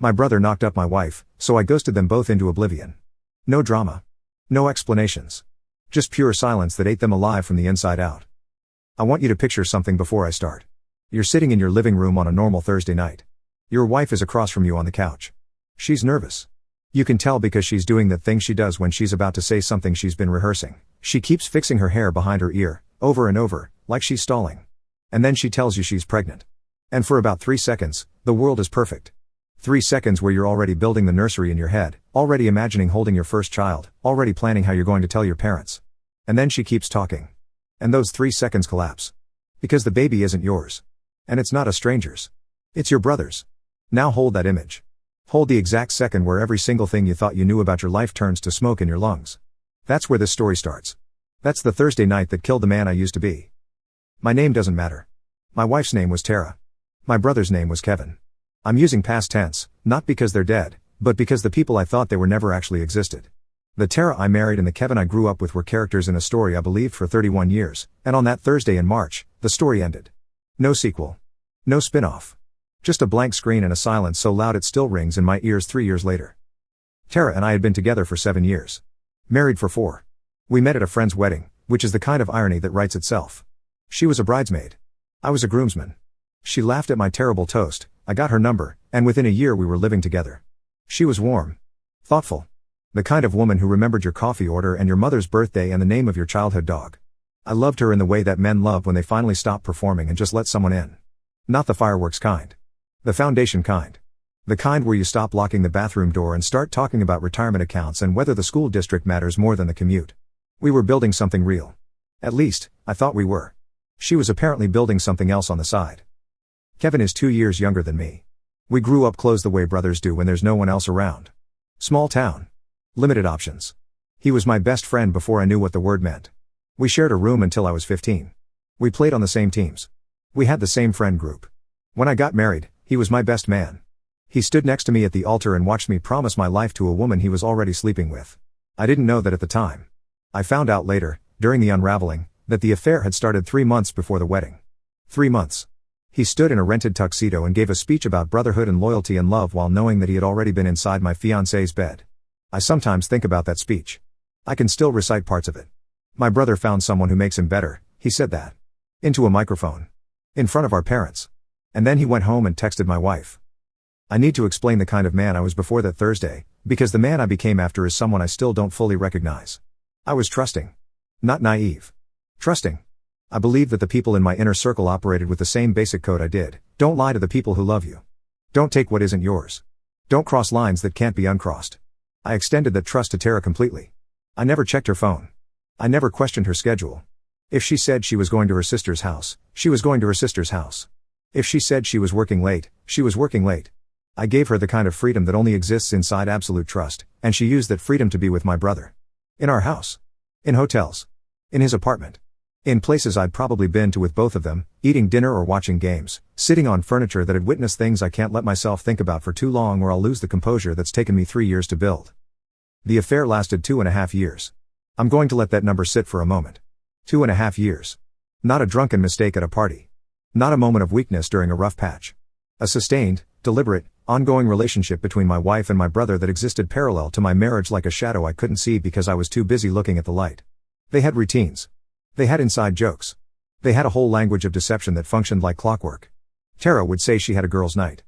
My brother knocked up my wife, so I ghosted them both into oblivion. No drama. No explanations. Just pure silence that ate them alive from the inside out. I want you to picture something before I start. You're sitting in your living room on a normal Thursday night. Your wife is across from you on the couch. She's nervous. You can tell because she's doing that thing she does when she's about to say something she's been rehearsing. She keeps fixing her hair behind her ear, over and over, like she's stalling. And then she tells you she's pregnant. And for about 3 seconds, the world is perfect. 3 seconds where you're already building the nursery in your head, already imagining holding your first child, already planning how you're going to tell your parents. And then she keeps talking. And those 3 seconds collapse. Because the baby isn't yours. And it's not a stranger's. It's your brother's. Now hold that image. Hold the exact second where every single thing you thought you knew about your life turns to smoke in your lungs. That's where this story starts. That's the Thursday night that killed the man I used to be. My name doesn't matter. My wife's name was Tara. My brother's name was Kevin. I'm using past tense, not because they're dead, but because the people I thought they were never actually existed. The Tara I married and the Kevin I grew up with were characters in a story I believed for 31 years, and on that Thursday in March, the story ended. No sequel. No spin-off. Just a blank screen and a silence so loud it still rings in my ears 3 years later. Tara and I had been together for 7 years. Married for 4. We met at a friend's wedding, which is the kind of irony that writes itself. She was a bridesmaid. I was a groomsman. She laughed at my terrible toast, I got her number, and within a year we were living together. She was warm. Thoughtful. The kind of woman who remembered your coffee order and your mother's birthday and the name of your childhood dog. I loved her in the way that men love when they finally stop performing and just let someone in. Not the fireworks kind. The foundation kind. The kind where you stop locking the bathroom door and start talking about retirement accounts and whether the school district matters more than the commute. We were building something real. At least, I thought we were. She was apparently building something else on the side. Kevin is 2 years younger than me. We grew up close the way brothers do when there's no one else around. Small town. Limited options. He was my best friend before I knew what the word meant. We shared a room until I was 15. We played on the same teams. We had the same friend group. When I got married, he was my best man. He stood next to me at the altar and watched me promise my life to a woman he was already sleeping with. I didn't know that at the time. I found out later, during the unraveling, that the affair had started 3 months before the wedding. 3 months. He stood in a rented tuxedo and gave a speech about brotherhood and loyalty and love while knowing that he had already been inside my fiancée's bed. I sometimes think about that speech. I can still recite parts of it. My brother found someone who makes him better, he said that. Into a microphone. In front of our parents. And then he went home and texted my wife. I need to explain the kind of man I was before that Thursday, because the man I became after is someone I still don't fully recognize. I was trusting. Not naive. Trusting. I believed that the people in my inner circle operated with the same basic code I did. Don't lie to the people who love you. Don't take what isn't yours. Don't cross lines that can't be uncrossed. I extended that trust to Tara completely. I never checked her phone. I never questioned her schedule. If she said she was going to her sister's house, she was going to her sister's house. If she said she was working late, she was working late. I gave her the kind of freedom that only exists inside absolute trust, and she used that freedom to be with my brother. In our house. In hotels. In his apartment. In places I'd probably been to with both of them, eating dinner or watching games, sitting on furniture that had witnessed things I can't let myself think about for too long or I'll lose the composure that's taken me 3 years to build. The affair lasted 2.5 years. I'm going to let that number sit for a moment. 2.5 years. Not a drunken mistake at a party. Not a moment of weakness during a rough patch. A sustained, deliberate, ongoing relationship between my wife and my brother that existed parallel to my marriage like a shadow I couldn't see because I was too busy looking at the light. They had routines. They had inside jokes. They had a whole language of deception that functioned like clockwork. Tara would say she had a girls' night.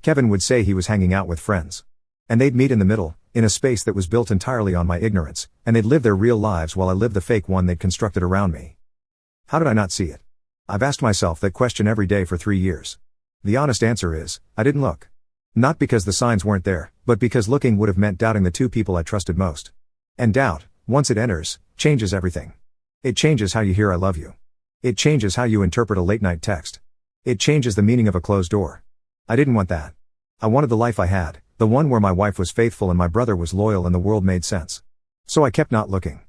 Kevin would say he was hanging out with friends. And they'd meet in the middle, in a space that was built entirely on my ignorance, and they'd live their real lives while I lived the fake one they'd constructed around me. How did I not see it? I've asked myself that question every day for 3 years. The honest answer is, I didn't look. Not because the signs weren't there, but because looking would have meant doubting the two people I trusted most. And doubt, once it enters, changes everything. It changes how you hear I love you. It changes how you interpret a late-night text. It changes the meaning of a closed door. I didn't want that. I wanted the life I had, the one where my wife was faithful and my brother was loyal and the world made sense. So I kept not looking.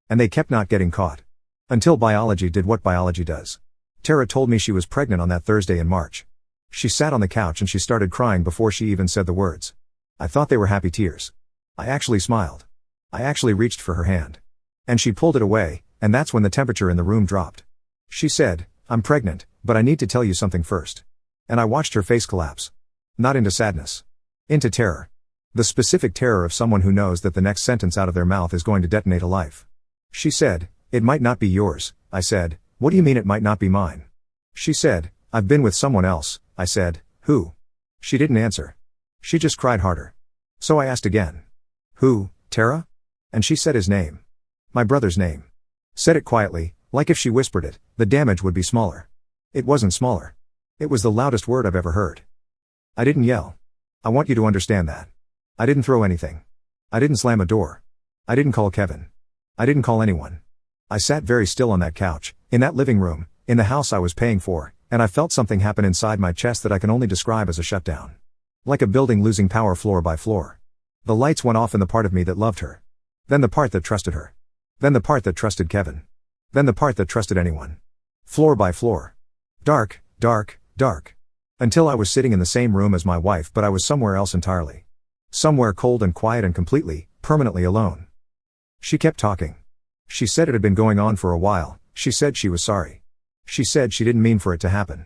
And they kept not getting caught. Until biology did what biology does. Tara told me she was pregnant on that Thursday in March. She sat on the couch and she started crying before she even said the words. I thought they were happy tears. I actually smiled. I actually reached for her hand. And she pulled it away, and that's when the temperature in the room dropped. She said, I'm pregnant, but I need to tell you something first. And I watched her face collapse. Not into sadness. Into terror. The specific terror of someone who knows that the next sentence out of their mouth is going to detonate a life. She said, "It might not be yours." I said, "What do you mean it might not be mine?" She said, "I've been with someone else." I said, "Who?" She didn't answer. She just cried harder. So I asked again. "Who, Tara?" And she said his name. My brother's name. Said it quietly, like if she whispered it, the damage would be smaller. It wasn't smaller. It was the loudest word I've ever heard. I didn't yell. I want you to understand that. I didn't throw anything. I didn't slam a door. I didn't call Kevin. I didn't call anyone. I sat very still on that couch, in that living room, in the house I was paying for, and I felt something happen inside my chest that I can only describe as a shutdown. Like a building losing power floor by floor. The lights went off in the part of me that loved her. Then the part that trusted her. Then the part that trusted Kevin. Then the part that trusted anyone. Floor by floor. Dark, dark, dark. Until I was sitting in the same room as my wife, but I was somewhere else entirely. Somewhere cold and quiet and completely, permanently alone. She kept talking. She said it had been going on for a while. She said she was sorry. She said she didn't mean for it to happen.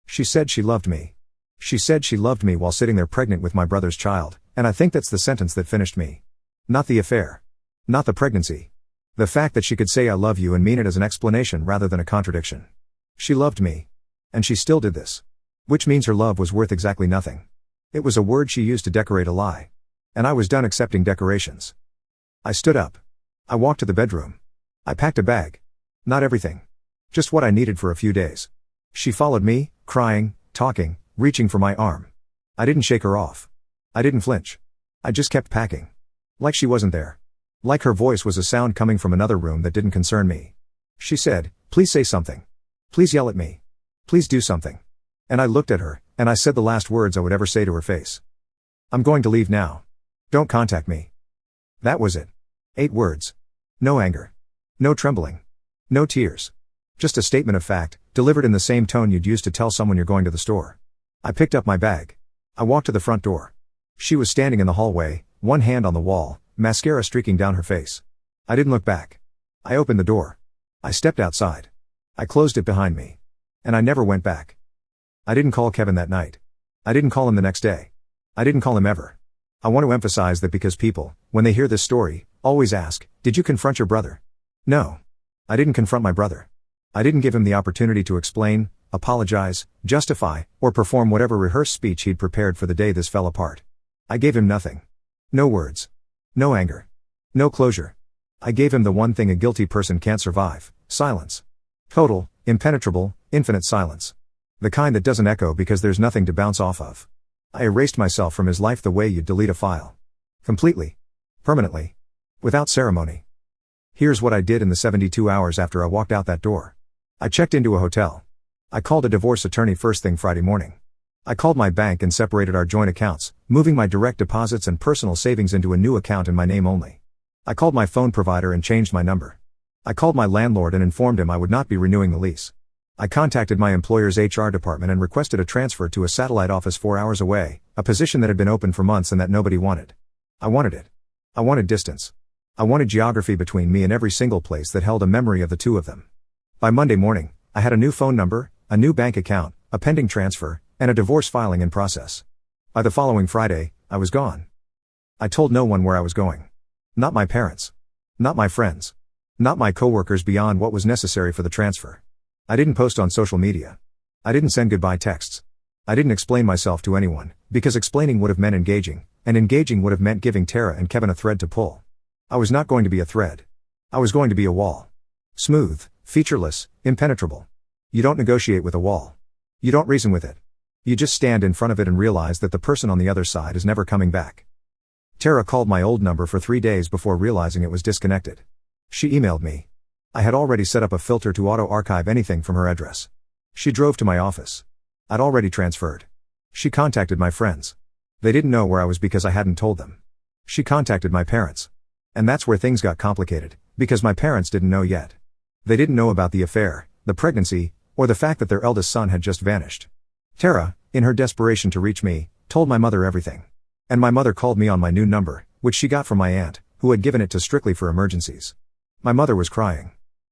She said she loved me. She said she loved me while sitting there pregnant with my brother's child, and I think that's the sentence that finished me. Not the affair. Not the pregnancy. The fact that she could say I love you and mean it as an explanation rather than a contradiction. She loved me. And she still did this. Which means her love was worth exactly nothing. It was a word she used to decorate a lie. And I was done accepting decorations. I stood up. I walked to the bedroom. I packed a bag. Not everything. Just what I needed for a few days. She followed me, crying, talking, reaching for my arm. I didn't shake her off. I didn't flinch. I just kept packing. Like she wasn't there. Like her voice was a sound coming from another room that didn't concern me. She said, "Please say something. Please yell at me. Please do something." And I looked at her, and I said the last words I would ever say to her face. "I'm going to leave now. Don't contact me." That was it. 8 words. No anger. No trembling. No tears. Just a statement of fact, delivered in the same tone you'd use to tell someone you're going to the store. I picked up my bag. I walked to the front door. She was standing in the hallway, one hand on the wall, mascara streaking down her face. I didn't look back. I opened the door. I stepped outside. I closed it behind me. And I never went back. I didn't call Kevin that night. I didn't call him the next day. I didn't call him ever. I want to emphasize that because people, when they hear this story, always ask, "Did you confront your brother?" No. I didn't confront my brother. I didn't give him the opportunity to explain, apologize, justify, or perform whatever rehearsed speech he'd prepared for the day this fell apart. I gave him nothing. No words. No anger. No closure. I gave him the one thing a guilty person can't survive: silence. Total, impenetrable, infinite silence. The kind that doesn't echo because there's nothing to bounce off of. I erased myself from his life the way you'd delete a file. Completely. Permanently. Without ceremony. Here's what I did in the 72 hours after I walked out that door. I checked into a hotel. I called a divorce attorney first thing Friday morning. I called my bank and separated our joint accounts, moving my direct deposits and personal savings into a new account in my name only. I called my phone provider and changed my number. I called my landlord and informed him I would not be renewing the lease. I contacted my employer's HR department and requested a transfer to a satellite office 4 hours away, a position that had been open for months and that nobody wanted. I wanted it. I wanted distance. I wanted geography between me and every single place that held a memory of the two of them. By Monday morning, I had a new phone number, a new bank account, a pending transfer, and a divorce filing in process. By the following Friday, I was gone. I told no one where I was going. Not my parents. Not my friends. Not my coworkers beyond what was necessary for the transfer. I didn't post on social media. I didn't send goodbye texts. I didn't explain myself to anyone, because explaining would have meant engaging, and engaging would have meant giving Tara and Kevin a thread to pull. I was not going to be a thread. I was going to be a wall. Smooth, featureless, impenetrable. You don't negotiate with a wall. You don't reason with it. You just stand in front of it and realize that the person on the other side is never coming back. Tara called my old number for 3 days before realizing it was disconnected. She emailed me. I had already set up a filter to auto-archive anything from her address. She drove to my office. I'd already transferred. She contacted my friends. They didn't know where I was because I hadn't told them. She contacted my parents. And that's where things got complicated, because my parents didn't know yet. They didn't know about the affair, the pregnancy, or the fact that their eldest son had just vanished. Tara, in her desperation to reach me, told my mother everything. And my mother called me on my new number, which she got from my aunt, who had given it to strictly for emergencies. My mother was crying.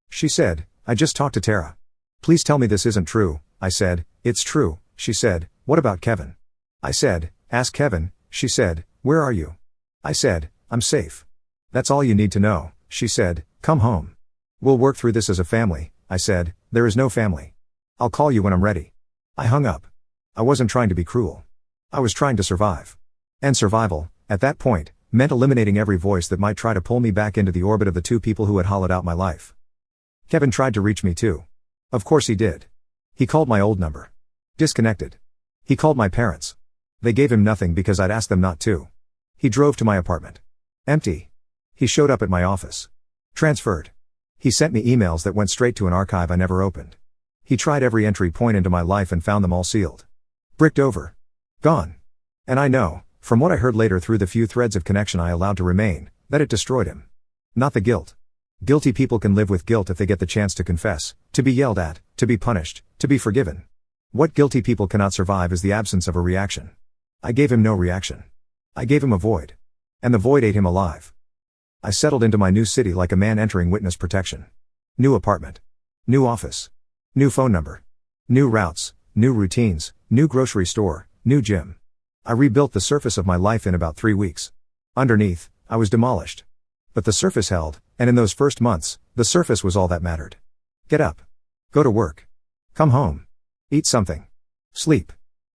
She said, "I just talked to Tara. Please tell me this isn't true." I said, "It's true." She said, "What about Kevin?" I said, "Ask Kevin, She said, "Where are you?" I said, "I'm safe." "That's all you need to know," she said, "come home." "We'll work through this as a family," I said. "There is no family. I'll call you when I'm ready." I hung up. I wasn't trying to be cruel. I was trying to survive. And survival, at that point, meant eliminating every voice that might try to pull me back into the orbit of the two people who had hollowed out my life. Kevin tried to reach me too. Of course he did. He called my old number. Disconnected. He called my parents. They gave him nothing because I'd asked them not to. He drove to my apartment. Empty. He showed up at my office. Transferred. He sent me emails that went straight to an archive I never opened. He tried every entry point into my life and found them all sealed. Bricked over. Gone. And I know, from what I heard later through the few threads of connection I allowed to remain, that it destroyed him. Not the guilt. Guilty people can live with guilt if they get the chance to confess, to be yelled at, to be punished, to be forgiven. What guilty people cannot survive is the absence of a reaction. I gave him no reaction. I gave him a void. And the void ate him alive. I settled into my new city like a man entering witness protection. New apartment. New office. New phone number. New routes, new routines, new grocery store, new gym. I rebuilt the surface of my life in about 3 weeks. Underneath, I was demolished. But the surface held, and in those first months, the surface was all that mattered. Get up. Go to work. Come home. Eat something. Sleep.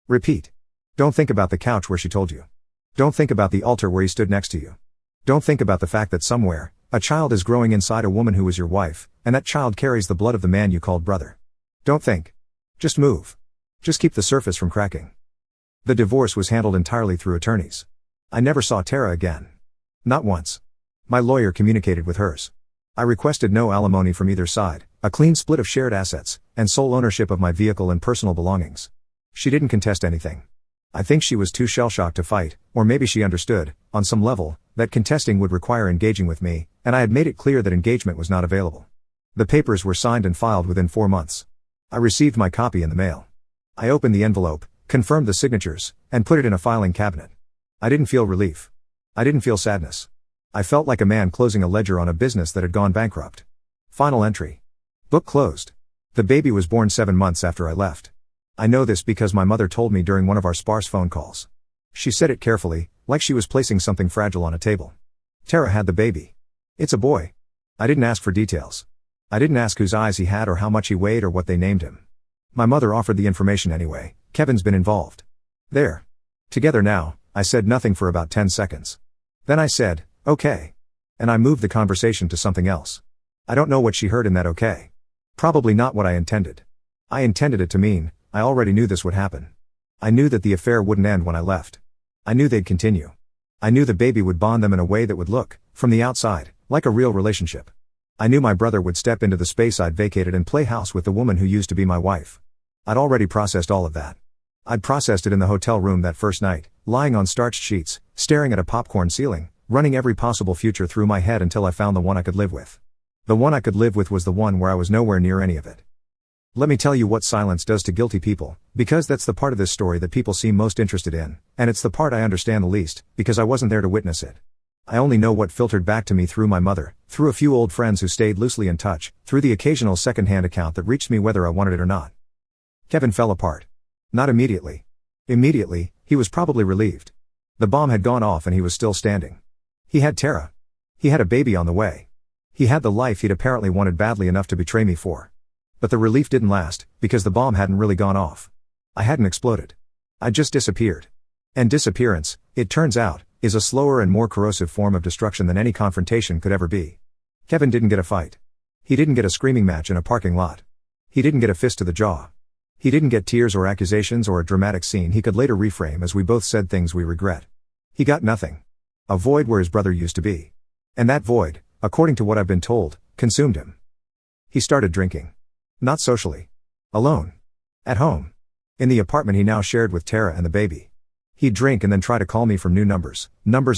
Repeat. Don't think about the couch where she told you. Don't think about the altar where he stood next to you. Don't think about the fact that somewhere, a child is growing inside a woman who was your wife, and that child carries the blood of the man you called brother. Don't think. Just move. Just keep the surface from cracking. The divorce was handled entirely through attorneys. I never saw Tara again. Not once. My lawyer communicated with hers. I requested no alimony from either side, a clean split of shared assets, and sole ownership of my vehicle and personal belongings. She didn't contest anything. I think she was too shell-shocked to fight, or maybe she understood, on some level, that contesting would require engaging with me, and I had made it clear that engagement was not available. The papers were signed and filed within 4 months. I received my copy in the mail. I opened the envelope, confirmed the signatures, and put it in a filing cabinet. I didn't feel relief. I didn't feel sadness. I felt like a man closing a ledger on a business that had gone bankrupt. Final entry. Book closed. The baby was born 7 months after I left. I know this because my mother told me during one of our sparse phone calls. She said it carefully, like she was placing something fragile on a table. Tara had the baby. It's a boy. I didn't ask for details. I didn't ask whose eyes he had or how much he weighed or what they named him. My mother offered the information anyway. Kevin's been involved. There. Together now. I said nothing for about 10 seconds. Then I said, "Okay." And I moved the conversation to something else. I don't know what she heard in that okay. Probably not what I intended. I intended it to mean, I already knew this would happen. I knew that the affair wouldn't end when I left. I knew they'd continue. I knew the baby would bond them in a way that would look, from the outside, like a real relationship. I knew my brother would step into the space I'd vacated and play house with the woman who used to be my wife. I'd already processed all of that. I'd processed it in the hotel room that first night, lying on starched sheets, staring at a popcorn ceiling, running every possible future through my head until I found the one I could live with. The one I could live with was the one where I was nowhere near any of it. Let me tell you what silence does to guilty people, because that's the part of this story that people seem most interested in, and it's the part I understand the least, because I wasn't there to witness it. I only know what filtered back to me through my mother, through a few old friends who stayed loosely in touch, through the occasional second-hand account that reached me whether I wanted it or not. Kevin fell apart. Not immediately. Immediately, he was probably relieved. The bomb had gone off and he was still standing. He had Tara. He had a baby on the way. He had the life he'd apparently wanted badly enough to betray me for. But the relief didn't last, because the bomb hadn't really gone off. I hadn't exploded. I just disappeared. And disappearance, it turns out, is a slower and more corrosive form of destruction than any confrontation could ever be. Kevin didn't get a fight. He didn't get a screaming match in a parking lot. He didn't get a fist to the jaw. He didn't get tears or accusations or a dramatic scene he could later reframe as we both said things we regret. He got nothing. A void where his brother used to be. And that void, according to what I've been told, consumed him. He started drinking. Not socially. Alone. At home. In the apartment he now shared with Tara and the baby. He'd drink and then try to call me from new numbers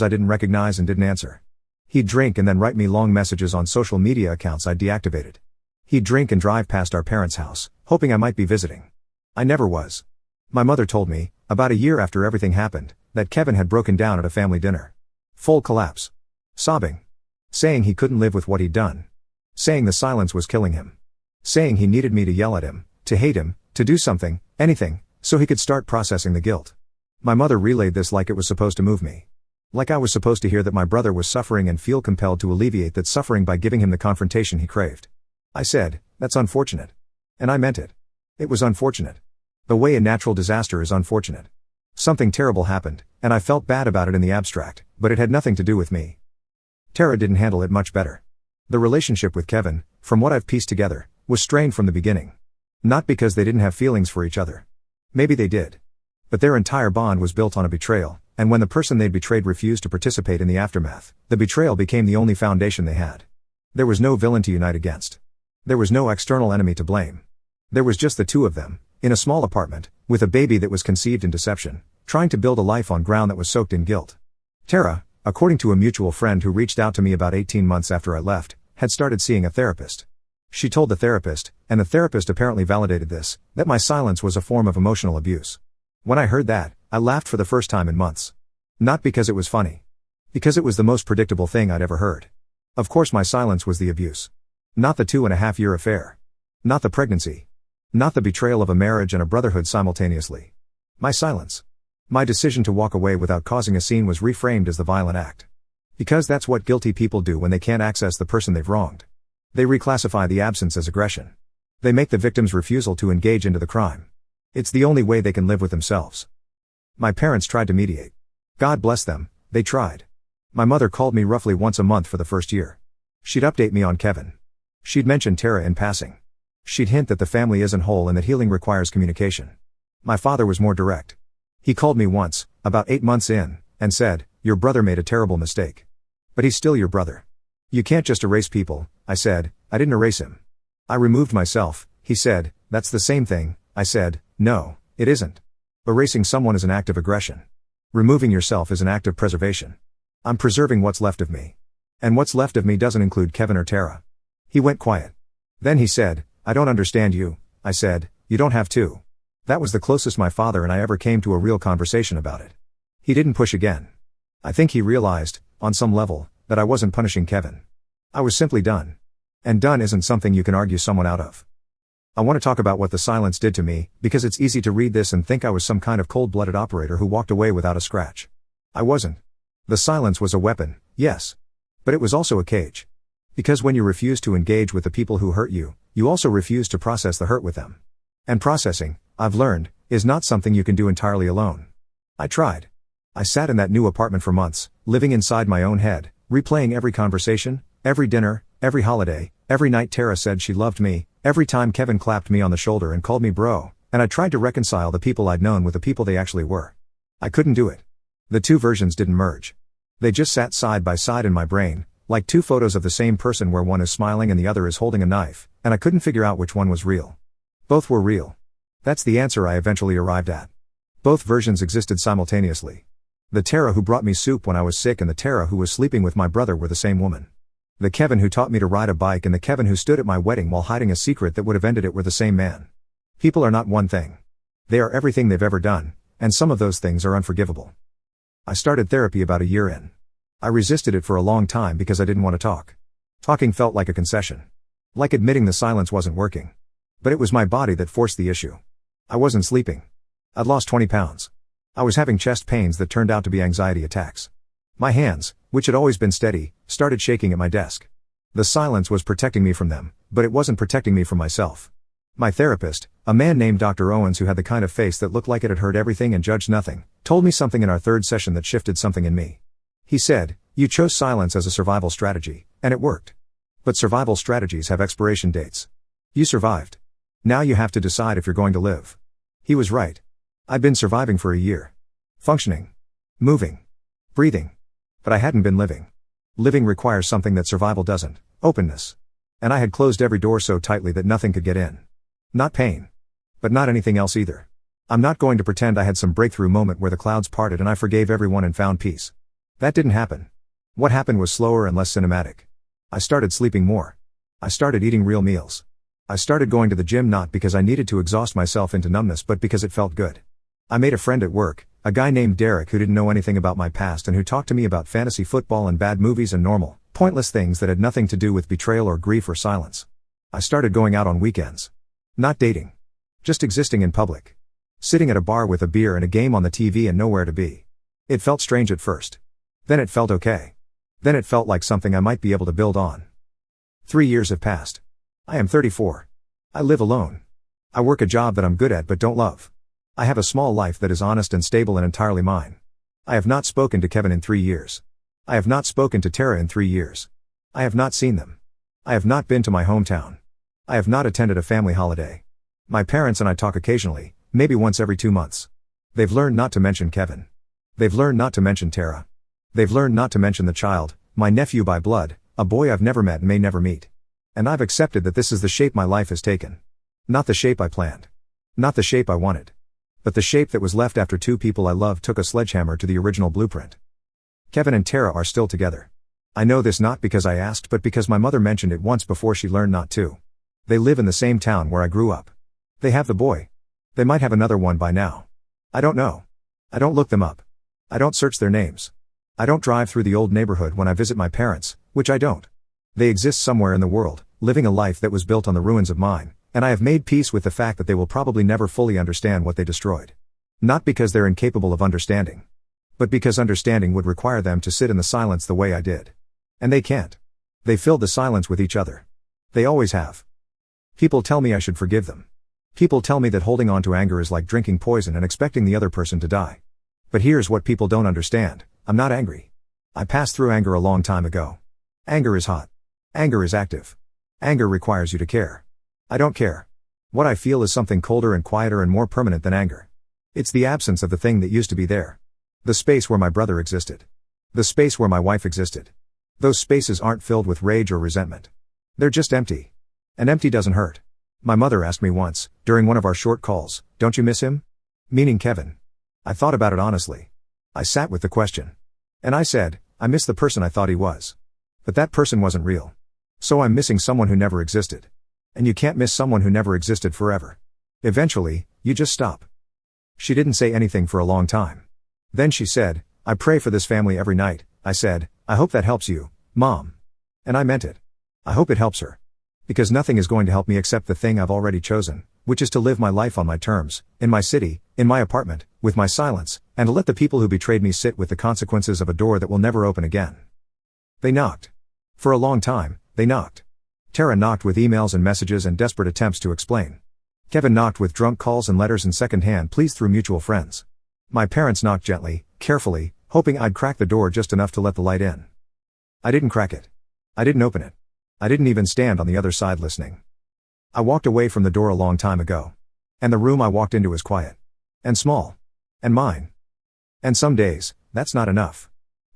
I didn't recognize and didn't answer. He'd drink and then write me long messages on social media accounts I'd deactivated. He'd drink and drive past our parents' house, hoping I might be visiting. I never was. My mother told me, about a year after everything happened, that Kevin had broken down at a family dinner. Full collapse. Sobbing. Saying he couldn't live with what he'd done. Saying the silence was killing him. Saying he needed me to yell at him, to hate him, to do something, anything, so he could start processing the guilt. My mother relayed this like it was supposed to move me. Like I was supposed to hear that my brother was suffering and feel compelled to alleviate that suffering by giving him the confrontation he craved. I said, "That's unfortunate." And I meant it. It was unfortunate. The way a natural disaster is unfortunate. Something terrible happened, and I felt bad about it in the abstract, but it had nothing to do with me. Tara didn't handle it much better. The relationship with Kevin, from what I've pieced together, was strained from the beginning. Not because they didn't have feelings for each other. Maybe they did. But their entire bond was built on a betrayal, and when the person they'd betrayed refused to participate in the aftermath, the betrayal became the only foundation they had. There was no villain to unite against. There was no external enemy to blame. There was just the two of them, in a small apartment, with a baby that was conceived in deception, trying to build a life on ground that was soaked in guilt. Tara, according to a mutual friend who reached out to me about 18 months after I left, had started seeing a therapist. She told the therapist, and the therapist apparently validated this, that my silence was a form of emotional abuse. When I heard that, I laughed for the first time in months. Not because it was funny. Because it was the most predictable thing I'd ever heard. Of course my silence was the abuse. Not the 2.5-year affair. Not the pregnancy. Not the betrayal of a marriage and a brotherhood simultaneously. My silence. My decision to walk away without causing a scene was reframed as the violent act. Because that's what guilty people do when they can't access the person they've wronged. They reclassify the absence as aggression. They make the victim's refusal to engage into the crime. It's the only way they can live with themselves. My parents tried to mediate. God bless them, they tried. My mother called me roughly once a month for the first year. She'd update me on Kevin. She'd mention Tara in passing. She'd hint that the family isn't whole and that healing requires communication. My father was more direct. He called me once, about 8 months in, and said, "Your brother made a terrible mistake. But he's still your brother. You can't just erase people." I said, "I didn't erase him. I removed myself." He said, "That's the same thing." I said, "No, it isn't. Erasing someone is an act of aggression. Removing yourself is an act of preservation. I'm preserving what's left of me. And what's left of me doesn't include Kevin or Tara." He went quiet. Then he said, "I don't understand you." I said, "You don't have to." That was the closest my father and I ever came to a real conversation about it. He didn't push again. I think he realized, on some level, that I wasn't punishing Kevin. I was simply done. And done isn't something you can argue someone out of. I want to talk about what the silence did to me, because it's easy to read this and think I was some kind of cold-blooded operator who walked away without a scratch. I wasn't. The silence was a weapon, yes. But it was also a cage. Because when you refuse to engage with the people who hurt you, you also refuse to process the hurt with them. And processing, I've learned, is not something you can do entirely alone. I tried. I sat in that new apartment for months, living inside my own head, replaying every conversation, every dinner, every holiday, every night Tara said she loved me, every time Kevin clapped me on the shoulder and called me bro, and I tried to reconcile the people I'd known with the people they actually were. I couldn't do it. The two versions didn't merge. They just sat side by side in my brain, like two photos of the same person where one is smiling and the other is holding a knife, and I couldn't figure out which one was real. Both were real. That's the answer I eventually arrived at. Both versions existed simultaneously. The Tara who brought me soup when I was sick and the Tara who was sleeping with my brother were the same woman. The Kevin who taught me to ride a bike and the Kevin who stood at my wedding while hiding a secret that would have ended it were the same man. People are not one thing. They are everything they've ever done, and some of those things are unforgivable. I started therapy about a year in. I resisted it for a long time because I didn't want to talk. Talking felt like a concession. Like admitting the silence wasn't working. But it was my body that forced the issue. I wasn't sleeping. I'd lost 20 pounds. I was having chest pains that turned out to be anxiety attacks. My hands, which had always been steady, started shaking at my desk. The silence was protecting me from them, but it wasn't protecting me from myself. My therapist, a man named Dr. Owens who had the kind of face that looked like it had heard everything and judged nothing, told me something in our third session that shifted something in me. He said, "You chose silence as a survival strategy, and it worked. But survival strategies have expiration dates. You survived. Now you have to decide if you're going to live." He was right. I'd been surviving for a year. Functioning. Moving. Breathing. But I hadn't been living. Living requires something that survival doesn't: openness. And I had closed every door so tightly that nothing could get in. Not pain. But not anything else either. I'm not going to pretend I had some breakthrough moment where the clouds parted and I forgave everyone and found peace. That didn't happen. What happened was slower and less cinematic. I started sleeping more. I started eating real meals. I started going to the gym not because I needed to exhaust myself into numbness but because it felt good. I made a friend at work, a guy named Derek who didn't know anything about my past and who talked to me about fantasy football and bad movies and normal, pointless things that had nothing to do with betrayal or grief or silence. I started going out on weekends. Not dating. Just existing in public. Sitting at a bar with a beer and a game on the TV and nowhere to be. It felt strange at first. Then it felt okay. Then it felt like something I might be able to build on. 3 years have passed. I am 34. I live alone. I work a job that I'm good at but don't love. I have a small life that is honest and stable and entirely mine. I have not spoken to Kevin in 3 years. I have not spoken to Tara in 3 years. I have not seen them. I have not been to my hometown. I have not attended a family holiday. My parents and I talk occasionally, maybe once every 2 months. They've learned not to mention Kevin. They've learned not to mention Tara. They've learned not to mention the child, my nephew by blood, a boy I've never met and may never meet. And I've accepted that this is the shape my life has taken. Not the shape I planned. Not the shape I wanted. But the shape that was left after 2 people I loved took a sledgehammer to the original blueprint. Kevin and Tara are still together. I know this not because I asked but because my mother mentioned it once before she learned not to. They live in the same town where I grew up. They have the boy. They might have another one by now. I don't know. I don't look them up. I don't search their names. I don't drive through the old neighborhood when I visit my parents, which I don't. They exist somewhere in the world, living a life that was built on the ruins of mine, and I have made peace with the fact that they will probably never fully understand what they destroyed. Not because they're incapable of understanding. But because understanding would require them to sit in the silence the way I did. And they can't. They filled the silence with each other. They always have. People tell me I should forgive them. People tell me that holding on to anger is like drinking poison and expecting the other person to die. But here's what people don't understand. I'm not angry. I passed through anger a long time ago. Anger is hot. Anger is active. Anger requires you to care. I don't care. What I feel is something colder and quieter and more permanent than anger. It's the absence of the thing that used to be there. The space where my brother existed. The space where my wife existed. Those spaces aren't filled with rage or resentment. They're just empty. And empty doesn't hurt. My mother asked me once, during one of our short calls, "Don't you miss him?" Meaning Kevin. I thought about it honestly. I sat with the question. And I said, I miss the person I thought he was. But that person wasn't real. So I'm missing someone who never existed. And you can't miss someone who never existed forever. Eventually, you just stop. She didn't say anything for a long time. Then she said, "I pray for this family every night." I said, "I hope that helps you, Mom." And I meant it. I hope it helps her. Because nothing is going to help me except the thing I've already chosen, which is to live my life on my terms, in my city, in my apartment, with my silence, and to let the people who betrayed me sit with the consequences of a door that will never open again. They knocked. For a long time, they knocked. Tara knocked with emails and messages and desperate attempts to explain. Kevin knocked with drunk calls and letters and second-hand pleas through mutual friends. My parents knocked gently, carefully, hoping I'd crack the door just enough to let the light in. I didn't crack it. I didn't open it. I didn't even stand on the other side listening. I walked away from the door a long time ago. And the room I walked into is quiet. And small. And mine. And some days, that's not enough.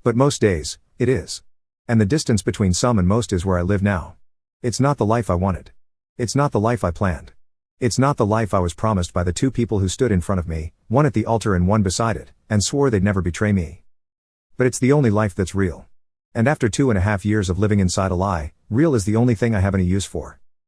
But most days, it is. And the distance between some and most is where I live now. It's not the life I wanted. It's not the life I planned. It's not the life I was promised by the 2 people who stood in front of me, one at the altar and one beside it, and swore they'd never betray me. But it's the only life that's real. And after 2.5 years of living inside a lie, real is the only thing I have any use for.